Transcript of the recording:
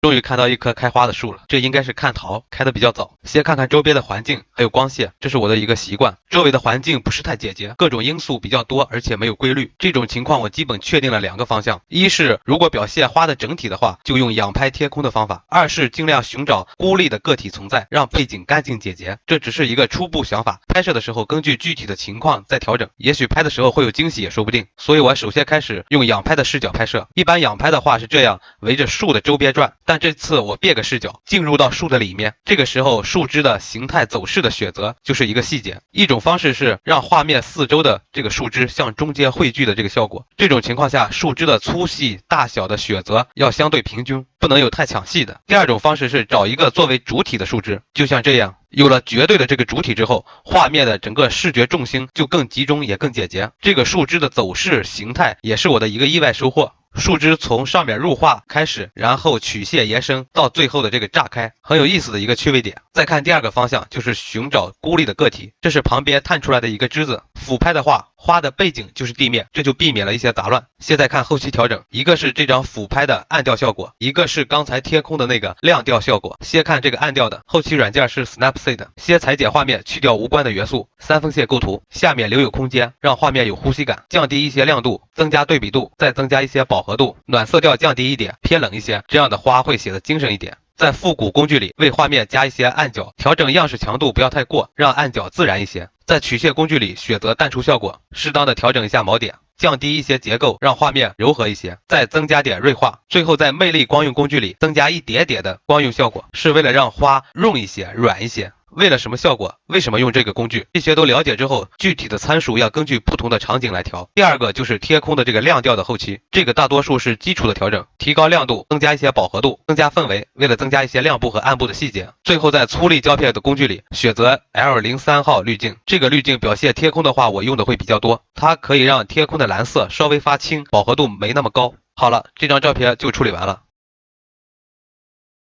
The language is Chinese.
终于看到一棵开花的树了，这应该是看桃，开的比较早。先看看周边的环境，还有光线，这是我的一个习惯。周围的环境不是太简洁，各种因素比较多，而且没有规律。这种情况我基本确定了2个方向：一是如果表现花的整体的话，就用仰拍贴空的方法；二是尽量寻找孤立的个体存在，让背景干净简洁。这只是一个初步想法，拍摄的时候根据具体的情况再调整，也许拍的时候会有惊喜也说不定。所以我首先开始用仰拍的视角拍摄。一般仰拍的话是这样，围着树的周边转，但这次我变个视角，进入到树的里面。这个时候树枝的形态走势的选择就是一个细节。一种方式是让画面四周的这个树枝向中间汇聚的这个效果，这种情况下树枝的粗细大小的选择要相对平均，不能有太抢戏的。第二种方式是找一个作为主体的树枝，就像这样，有了绝对的这个主体之后，画面的整个视觉重心就更集中也更简洁。这个树枝的走势形态也是我的一个意外收获。树枝从上面入画开始，然后曲线延伸到最后的这个炸开，很有意思的一个趣味点。再看第2个方向，就是寻找孤立的个体，这是旁边探出来的一个枝子。俯拍的话，花的背景就是地面，这就避免了一些杂乱。现在看后期调整，一个是这张俯拍的暗调效果，一个是刚才贴空的那个亮调效果。先看这个暗调的，后期软件是 Snapseed， 先裁剪画面，去掉无关的元素，3分线构图，下面留有空间，让画面有呼吸感，降低一些亮度，增加对比度，再增加一些饱和度，暖色调降低一点，偏冷一些，这样的花会显得精神一点。在复古工具里为画面加一些暗角，调整样式强度不要太过，让暗角自然一些。在曲线工具里选择淡出效果，适当的调整一下锚点，降低一些结构，让画面柔和一些，再增加点锐化。最后在魅力光用工具里增加一点点的光用效果，是为了让花润一些，软一些。为了什么效果？为什么用这个工具？这些都了解之后，具体的参数要根据不同的场景来调。第2个就是贴空的这个亮调的后期，这个大多数是基础的调整，提高亮度，增加一些饱和度，增加氛围，为了增加一些亮部和暗部的细节。最后在粗粒胶片的工具里选择 L03 号滤镜，这个滤镜表现贴空的话，我用的会比较多，它可以让贴空的蓝色稍微发青，饱和度没那么高。好了，这张照片就处理完了。